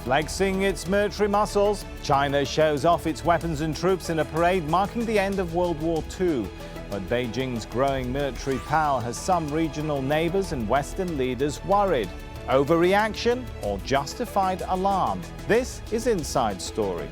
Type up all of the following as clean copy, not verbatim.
Flexing its military muscles, China shows off its weapons and troops in a parade marking the end of World War II. But Beijing's growing military power has some regional neighbors and Western leaders worried. Overreaction or justified alarm? This is Inside Story.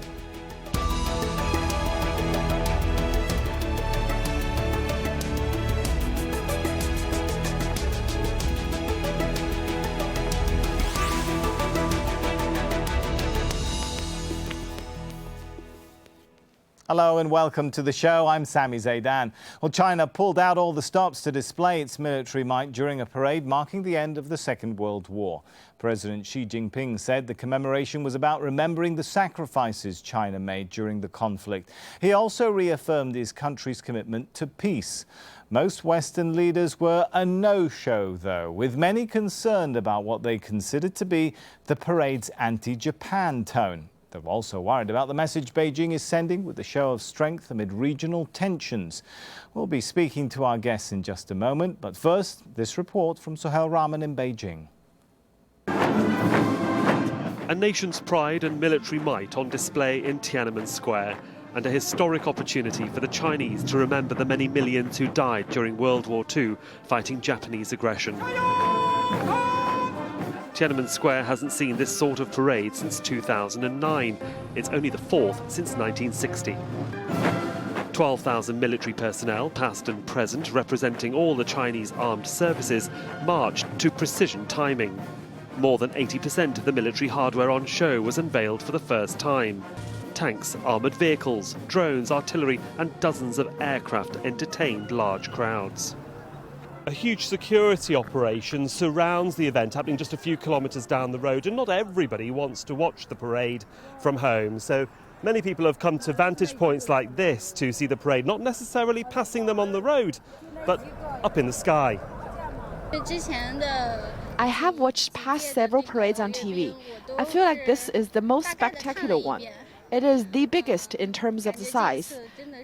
Hello and welcome to the show. I'm Sami Zaidan. Well, China pulled out all the stops to display its military might during a parade marking the end of the Second World War. President Xi Jinping said the commemoration was about remembering the sacrifices China made during the conflict. He also reaffirmed his country's commitment to peace. Most Western leaders were a no-show, though, with many concerned about what they considered to be the parade's anti-Japan tone. They're also worried about the message Beijing is sending with the show of strength amid regional tensions. We'll be speaking to our guests in just a moment, but first, this report from Sohail Rahman in Beijing. A nation's pride and military might on display in Tiananmen Square, and a historic opportunity for the Chinese to remember the many millions who died during World War II fighting Japanese aggression. Tiananmen Square hasn't seen this sort of parade since 2009. It's only the fourth since 1960. 12,000 military personnel, past and present, representing all the Chinese armed services, marched to precision timing. More than 80% of the military hardware on show was unveiled for the first time. Tanks, armoured vehicles, drones, artillery and dozens of aircraft entertained large crowds. A huge security operation surrounds the event, happening just a few kilometres down the road, and not everybody wants to watch the parade from home. So many people have come to vantage points like this to see the parade, not necessarily passing them on the road, but up in the sky. I have watched past several parades on TV. I feel like this is the most spectacular one. It is the biggest in terms of the size.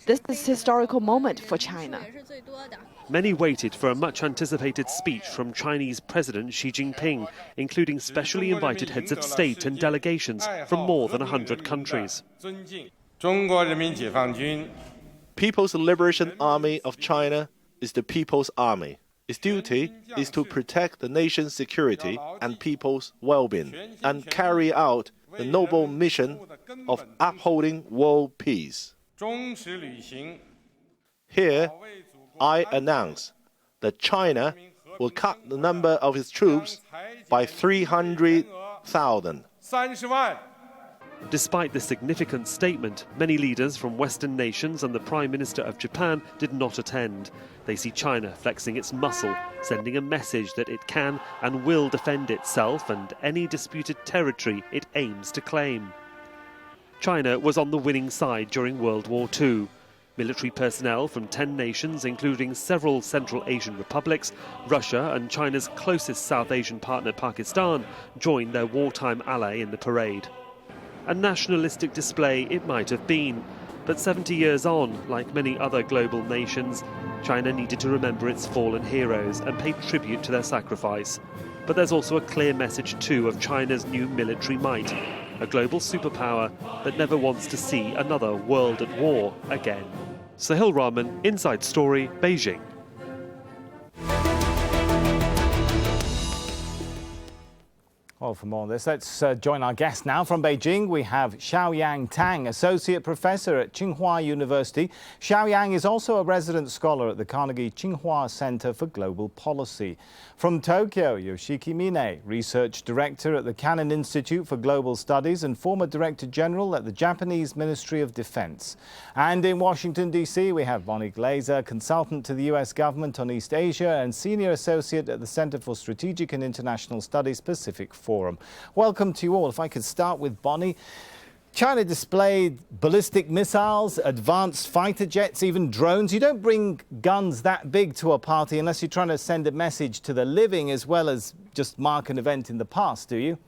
This is a historical moment for China. Many waited for a much-anticipated speech from Chinese President Xi Jinping, including specially invited heads of state and delegations from more than 100 countries. People's Liberation Army of China is the People's Army. Its duty is to protect the nation's security and people's well-being and carry out the noble mission of upholding world peace. Here, I announce that China will cut the number of its troops by 300,000. Despite this significant statement, many leaders from Western nations and the Prime Minister of Japan did not attend. They see China flexing its muscle, sending a message that it can and will defend itself and any disputed territory it aims to claim. China was on the winning side during World War II. Military personnel from 10 nations, including several Central Asian republics, Russia and China's closest South Asian partner Pakistan, joined their wartime ally in the parade. A nationalistic display it might have been, but 70 years on, like many other global nations, China needed to remember its fallen heroes and pay tribute to their sacrifice. But there's also a clear message too of China's new military might, a global superpower that never wants to see another world at war again. Sohail Rahman, Inside Story, Beijing. Well, for more on this, let's join our guest now from Beijing. We have Xiaoyang Tang, Associate Professor at Tsinghua University. Xiaoyang is also a resident scholar at the Carnegie Tsinghua Center for Global Policy. From Tokyo, Yoshiki Mine, Research Director at the Cannon Institute for Global Studies and former Director General at the Japanese Ministry of Defense. And in Washington, D.C., we have Bonnie Glaser, Consultant to the U.S. Government on East Asia and Senior Associate at the Center for Strategic and International Studies Pacific Forum. Welcome to you all. If I could start with Bonnie. China displayed ballistic missiles, advanced fighter jets, even drones. You don't bring guns that big to a party unless you're trying to send a message to the living as well as just mark an event in the past, do you?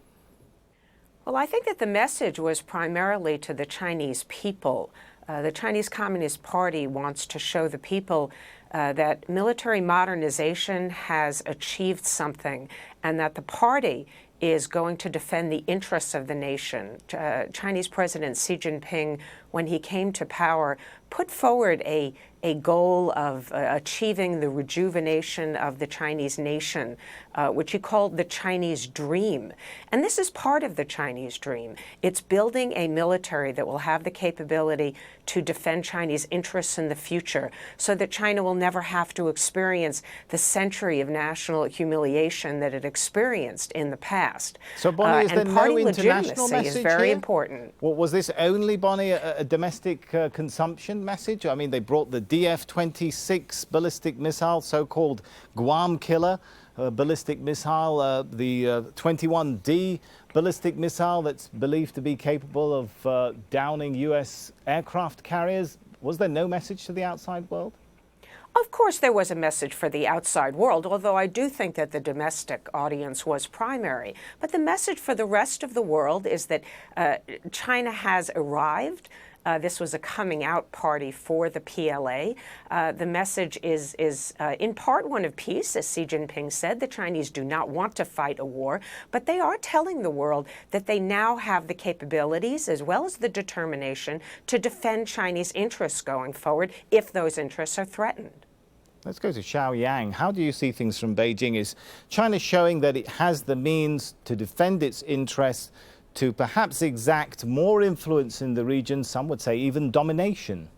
Well, I think that the message was primarily to the Chinese people. The Chinese Communist Party wants to show the people that military modernization has achieved something and that the party is going to defend the interests of the nation. Chinese President Xi Jinping, when he came to power, put forward a goal of achieving the rejuvenation of the Chinese nation, which he called the Chinese dream. And this is part of the Chinese dream. It's building a military that will have the capability to defend Chinese interests in the future so that China will never have to experience the century of national humiliation that it experienced in the past. So, Bonnie, is there no international message is very here? important. Well, was this only, Bonnie, a domestic consumption message? I mean, they brought the DF-26 ballistic missile, so-called Guam killer ballistic missile, the 21D ballistic missile that's believed to be capable of downing U.S. aircraft carriers. Was there no message to the outside world? Of course, there was a message for the outside world, although I do think that the domestic audience was primary. But the message for the rest of the world is that China has arrived. This was a coming out party for the PLA. The message is in part one of peace, as Xi Jinping said. The Chinese do not want to fight a war, but they are telling the world that they now have the capabilities as well as the determination to defend Chinese interests going forward if those interests are threatened. Let's go to Xiaoyang. How do you see things from Beijing? Is China showing that it has the means to defend its interests, to perhaps exact more influence in the region, some would say even domination?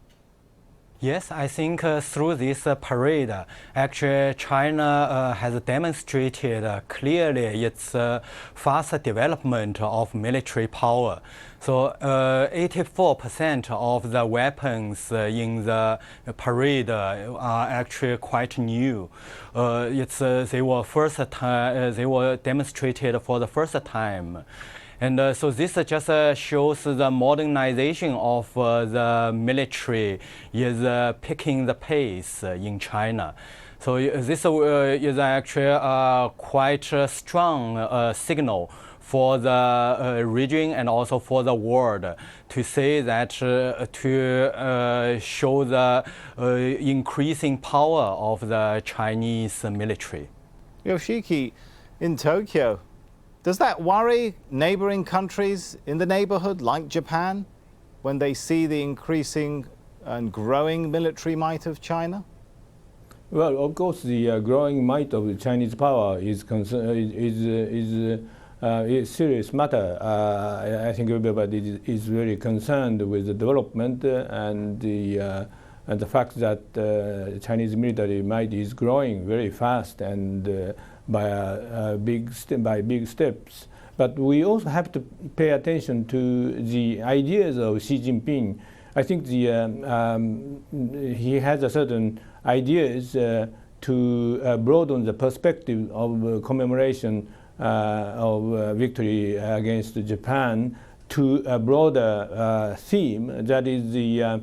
Yes, I think through this parade, actually China has demonstrated clearly its fast development of military power. So 84% of the weapons in the parade are actually quite new. They were demonstrated for the first time. And so this just shows the modernization of the military is picking the pace in China. So this is actually a quite strong signal for the region and also for the world to say that to show the increasing power of the Chinese military. Yoshiki, in Tokyo, does that worry neighboring countries in the neighborhood like Japan when they see the increasing and growing military might of China? Well, of course, the growing might of the Chinese power is a serious matter. I think everybody is very concerned with the development and the fact that the Chinese military might is growing very fast and by big steps. But we also have to pay attention to the ideas of Xi Jinping. I think he has a certain ideas to broaden the perspective of commemoration of victory against Japan to a broader theme, that is the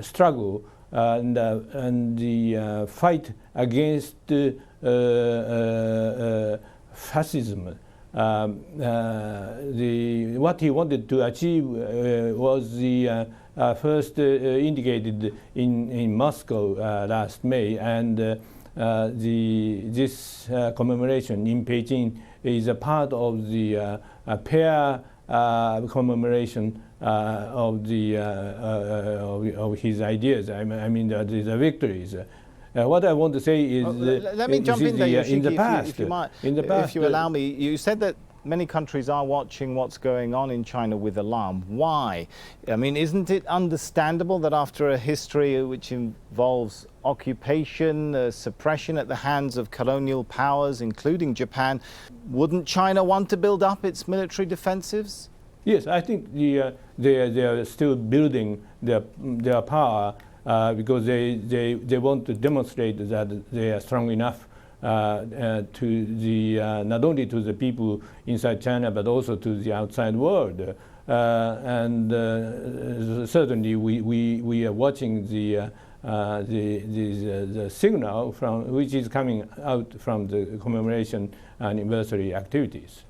struggle and the fight against fascism. What he wanted to achieve was the first indicated in Moscow last May, and this commemoration in Beijing is a part of the pair commemoration of his ideas. I mean the victories. What I want to say is, let me jump in there, Yoshiki, in the past, if you allow me. You said that many countries are watching what's going on in China with alarm. Why? I mean, isn't it understandable that after a history which involves occupation, suppression at the hands of colonial powers, including Japan, wouldn't China want to build up its military defensives? Yes, I think they are still building their power because they want to demonstrate that they are strong enough to the not only to the people inside China but also to the outside world. And certainly we are watching the signal from which is coming out from the commemoration anniversary activities.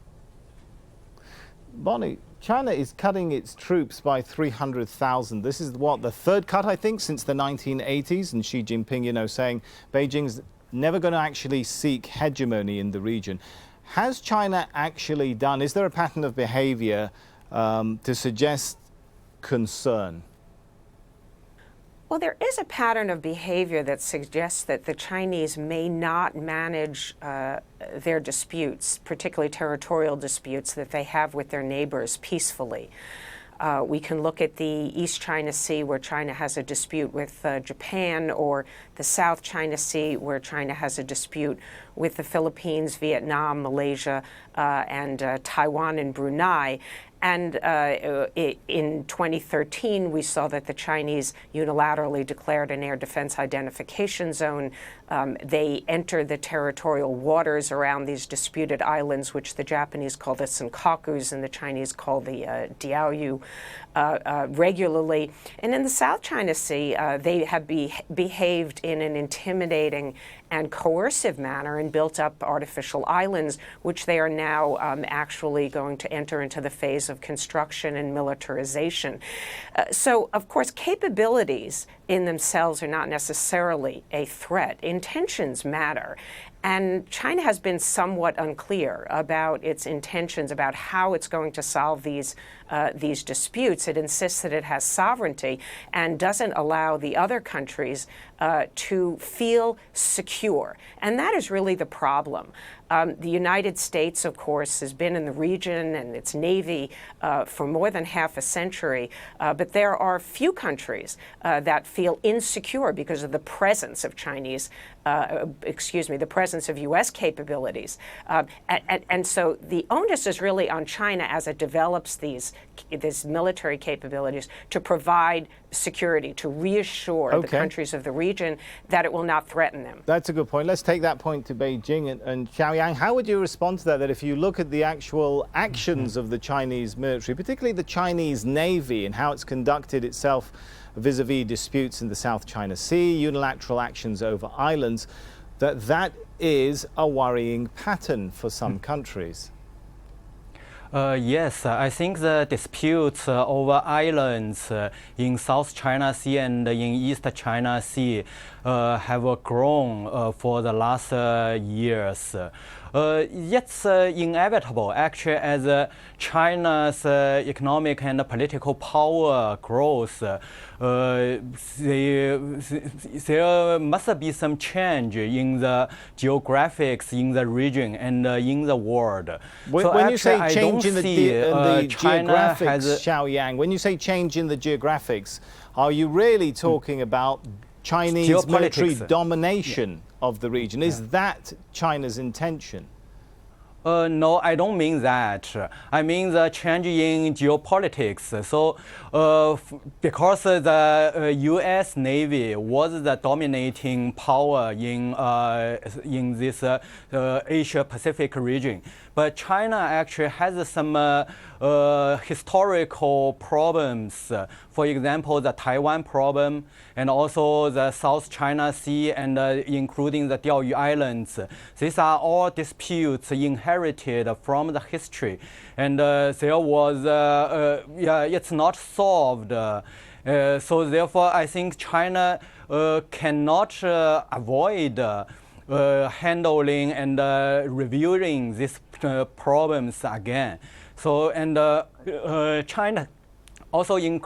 Bonnie, China is cutting its troops by 300,000. This is what, the third cut, I think, since the 1980s, and Xi Jinping, saying Beijing's never going to actually seek hegemony in the region. Has China actually done, is there a pattern of behavior to suggest concern? Well, there is a pattern of behavior that suggests that the Chinese may not manage their disputes, particularly territorial disputes that they have with their neighbors, peacefully. We can look at the East China Sea, where China has a dispute with Japan, or the South China Sea, where China has a dispute with the Philippines, Vietnam, Malaysia, and Taiwan and Brunei. And in 2013, we saw that the Chinese unilaterally declared an air defense identification zone. They entered the territorial waters around these disputed islands, which the Japanese call the Senkakus and the Chinese call the Diaoyu, regularly. And in the South China Sea, they have behaved in an intimidating and coercive manner and built up artificial islands, which they are now actually going to enter into the phase of construction and militarization. So, of course, capabilities in themselves are not necessarily a threat. Intentions matter. And China has been somewhat unclear about its intentions, about how it's going to solve these disputes. It insists that it has sovereignty and doesn't allow the other countries to feel secure. And that is really the problem. The United States, of course, has been in the region and its Navy for more than half a century, but there are few countries that feel insecure because of the presence of the presence of U.S. capabilities. And so the onus is really on China as it develops these military capabilities to provide security, to reassure the countries of the region that it will not threaten them. That's a good point. Let's take that point to Beijing. And Xiaoyang, how would you respond to that? That if you look at the actual actions of the Chinese military, particularly the Chinese Navy and how it's conducted itself vis-a-vis disputes in the South China Sea, unilateral actions over islands, that is a worrying pattern for some countries. Yes, I think the disputes over islands in South China Sea and in East China Sea have grown for the last years. It's inevitable, actually, as China's economic and political power grows. There must be some change in the geographics in the region and in the world. When you say change in the geographics, Xiaoyang, when you say change in the geographics, are you really talking about Chinese military domination of the region? Is that China's intention? No, I don't mean that. I mean the change in geopolitics. So, because the U.S. Navy was the dominating power in this Asia-Pacific region, but China actually has some historical problems. For example, the Taiwan problem, and also the South China Sea, and including the Diaoyu Islands. These are all disputes inherited from the history, and there was it's not solved. So therefore, I think China cannot avoid handling and reviewing these problems again. So, and China also in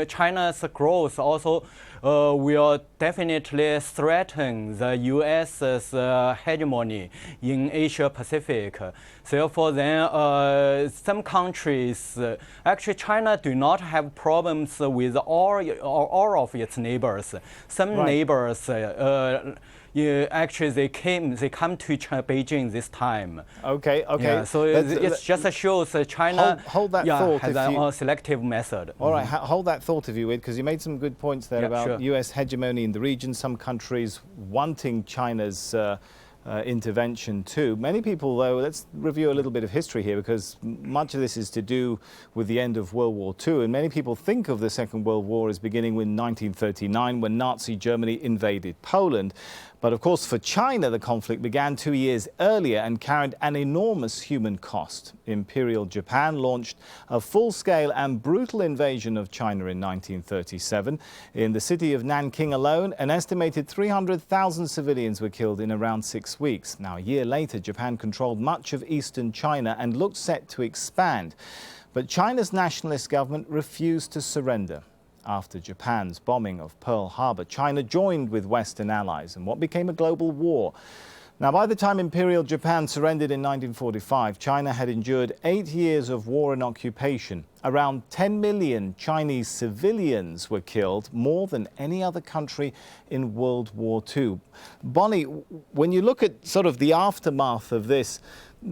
China's growth also will definitely threaten the U.S.'s hegemony in Asia Pacific. Therefore, then some countries, actually China do not have problems with all of its neighbors. Some neighbors, actually they come to Beijing this time. Okay. Yeah, so it just shows China hold that thought has a selective method. All right, hold that thought if you would, because you made some good points there about U.S. hegemony in the region, some countries wanting China's intervention too. Many people, though, let's review a little bit of history here, because much of this is to do with the end of World War II, and many people think of the Second World War as beginning in 1939 when Nazi Germany invaded Poland. But of course, for China, the conflict began 2 years earlier and carried an enormous human cost. Imperial Japan launched a full-scale and brutal invasion of China in 1937. In the city of Nanking alone, an estimated 300,000 civilians were killed in around 6 weeks. Now, a year later, Japan controlled much of eastern China and looked set to expand. But China's nationalist government refused to surrender. After Japan's bombing of Pearl Harbor, China joined with Western allies in what became a global war. Now, by the time Imperial Japan surrendered in 1945, China had endured 8 years of war and occupation. Around 10 million Chinese civilians were killed, more than any other country in World War II. Bonnie, when you look at sort of the aftermath of this,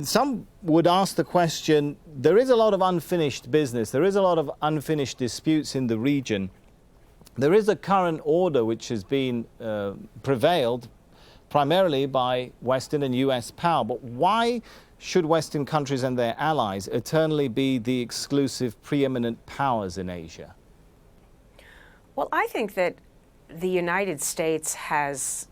some would ask the question, there is a lot of unfinished business, there is a lot of unfinished disputes in the region. There is a current order which has been prevailed primarily by Western and US power, but why should Western countries and their allies eternally be the exclusive preeminent powers in Asia? Well, I think that the United States has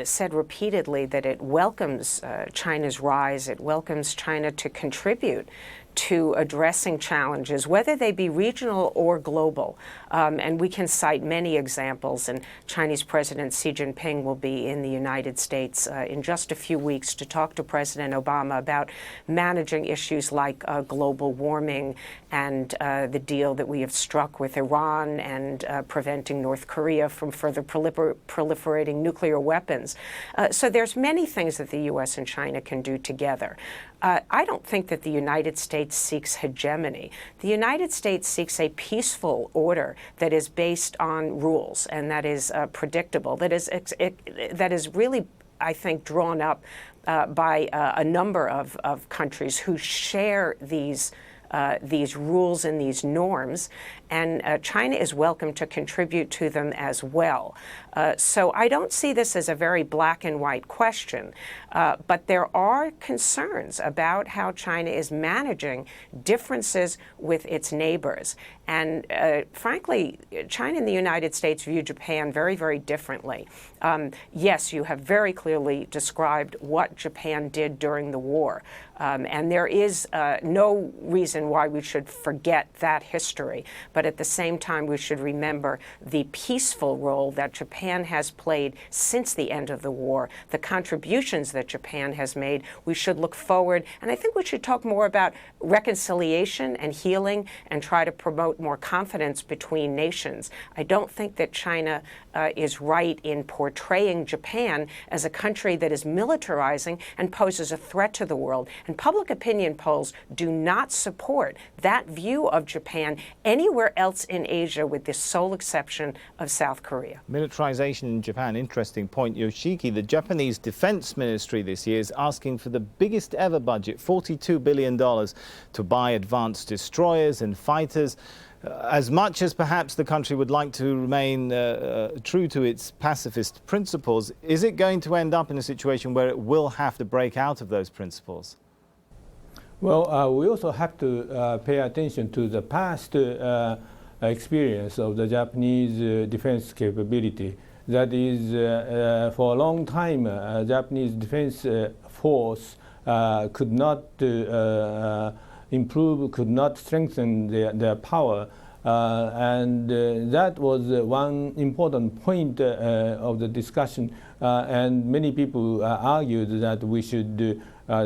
said repeatedly that it welcomes China's rise, it welcomes China to contribute to addressing challenges, whether they be regional or global. And we can cite many examples, and Chinese President Xi Jinping will be in the United States in just a few weeks to talk to President Obama about managing issues like global warming and the deal that we have struck with Iran and preventing North Korea from further proliferating nuclear weapons. So there's many things that the U.S. and China can do together. I don't think that the United States seeks hegemony. The United States seeks a peaceful order that is based on rules and that is predictable, that is really, I think, drawn up by a number of countries who share these rules and these norms, and China is welcome to contribute to them as well. So I don't see this as a very black and white question, but there are concerns about how China is managing differences with its neighbors. And frankly, China and the United States view Japan very, very differently. Yes, you have very clearly described what Japan did during the war. And there is no reason why we should forget that history. But at the same time, we should remember the peaceful role that Japan has played since the end of the war, the contributions that Japan has made. We should look forward. And I think we should talk more about reconciliation and healing and try to promote more confidence between nations. I don't think that China is right in portraying Japan as a country that is militarizing and poses a threat to the world. And public opinion polls do not support that view of Japan anywhere else in Asia, with the sole exception of South Korea. Militarization in Japan, interesting point. Yoshiki, the Japanese Defense Ministry this year is asking for the biggest ever budget, $42 billion, to buy advanced destroyers and fighters. As much as perhaps the country would like to remain true to its pacifist principles, is it going to end up in a situation where it will have to break out of those principles? Well, we also have to pay attention to the past experience of the Japanese defense capability. That is, for a long time, Japanese defense force could not improve, could not strengthen their power. And that was one important point of the discussion. And many people argued that we should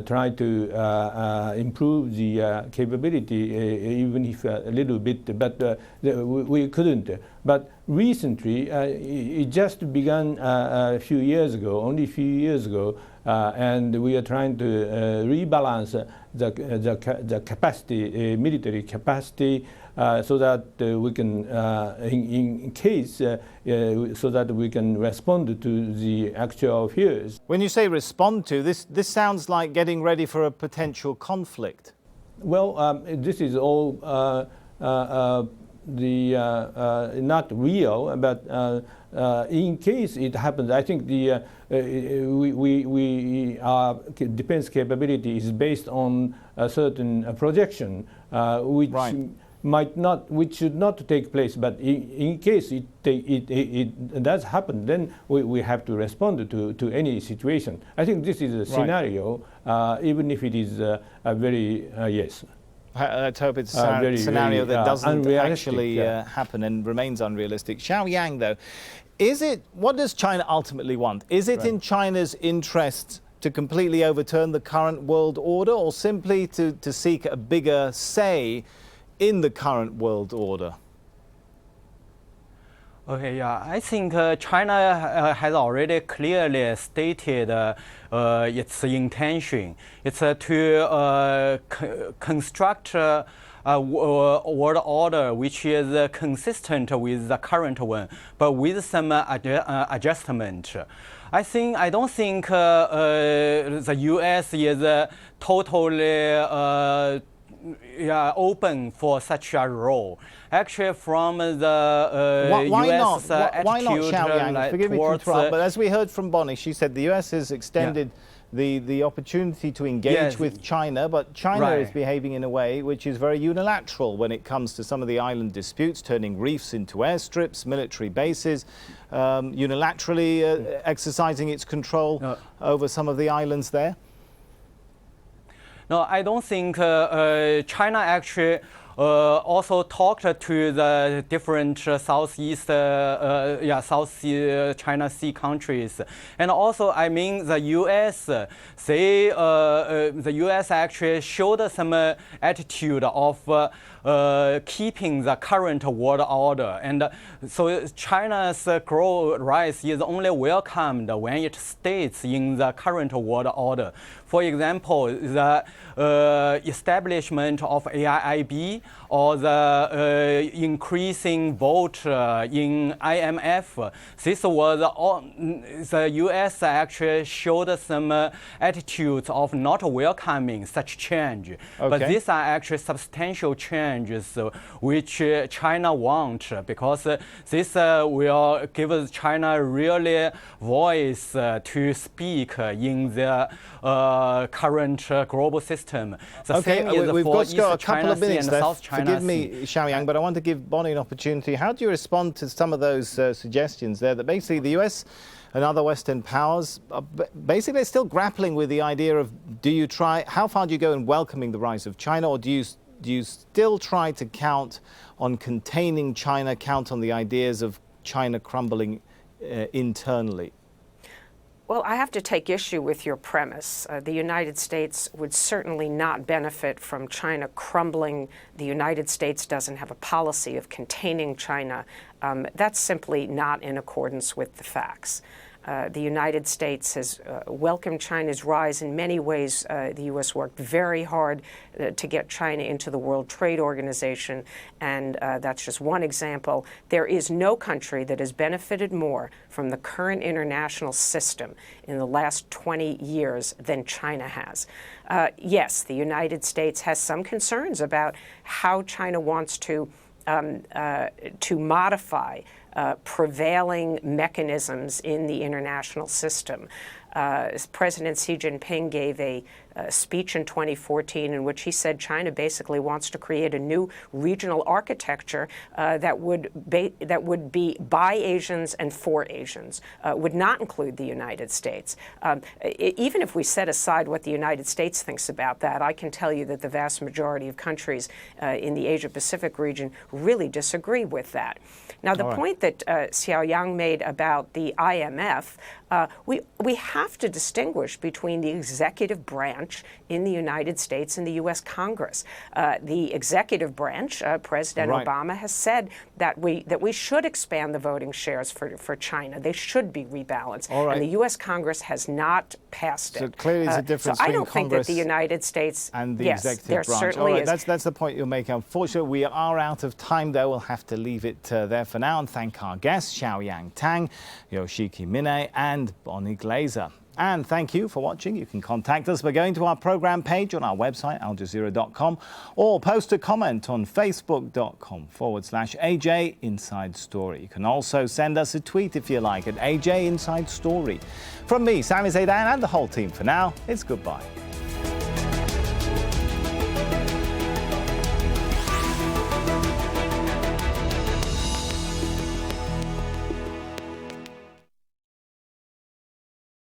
try to improve the capability, even if a little bit, but we couldn't. But recently, it just began a few years ago, only a few years ago, and we are trying to rebalance the capacity, military capacity, so that we can, in case, so that we can respond to the actual fears. When you say respond to, this sounds like getting ready for a potential conflict. Well, this is all not real, but in case it happens, I think our defense capability is based on a certain projection, which which should not take place. But in case it does happen, then we have to respond to any situation. I think this is a scenario, even if it is a very yes. Let's hope it's a scenario that doesn't actually happen and remains unrealistic. Xiao Yang, though, what does China ultimately want? Is it in China's interest to completely overturn the current world order, or simply to seek a bigger say in the current world order? Okay, yeah, I think China has already clearly stated its intention. It's to construct a world order which is consistent with the current one, but with some adjustment. I don't think the U.S. is totally open for such a role. Actually, from the U.S. attitude, why not, Xiao Yang? Forgive me to interrupt, but as we heard from Bonnie, she said the U.S. has extended the opportunity to engage with China, but China is behaving in a way which is very unilateral when it comes to some of the island disputes, turning reefs into airstrips, military bases, unilaterally exercising its control over some of the islands there. No, I don't think China actually also talked to the different South China Sea countries, and also I mean the U.S. The U.S. actually showed some attitude of keeping the current world order, and so China's rise is only welcomed when it stays in the current world order. For example, the establishment of AIIB or the increasing vote in IMF. This was the U.S. actually showed some attitudes of not welcoming such change. But these are actually substantial changes which China wants, because this will give China really voice to speak in the current global system. The same is we've for got a couple of minutes left. China Forgive me, Xiao Yang, but I want to give Bonnie an opportunity. How do you respond to some of those suggestions there that basically the US and other Western powers are basically still grappling with the idea of how far do you go in welcoming the rise of China, or do you still try to count on containing China, count on the ideas of China crumbling internally? Well, I have to take issue with your premise. The United States would certainly not benefit from China crumbling. The United States doesn't have a policy of containing China. That's simply not in accordance with the facts. The United States has welcomed China's rise in many ways. The U.S. worked very hard to get China into the World Trade Organization, and that's just one example. There is no country that has benefited more from the current international system in the last 20 years than China has. Yes, the United States has some concerns about how China wants to modify prevailing mechanisms in the international system. President Xi Jinping gave a speech in 2014 in which he said China basically wants to create a new regional architecture that would be by Asians and for Asians, would not include the United States. Even if we set aside what the United States thinks about that, I can tell you that the vast majority of countries in the Asia-Pacific region really disagree with that. Now, the point that Xiao Yang made about the IMF, we have to distinguish between the executive branch in the United States and the U.S. Congress. The executive branch, President Obama has said that we should expand the voting shares for China. They should be rebalanced. And the U.S. Congress has not passed it. So clearly there's a difference between I don't think that the United States and the executive branch. Certainly is. That's the point you're making. Unfortunately, we are out of time, though. We'll have to leave it there for now and thank our guests, Xiaoyang Tang, Yoshiki Mine, and Bonnie Glaser. And thank you for watching. You can contact us by going to our program page on our website, aljazeera.com, or post a comment on facebook.com/AJ Inside Story. You can also send us a tweet if you like at AJ Inside Story. From me, Sami Zaidan, and the whole team for now, it's goodbye.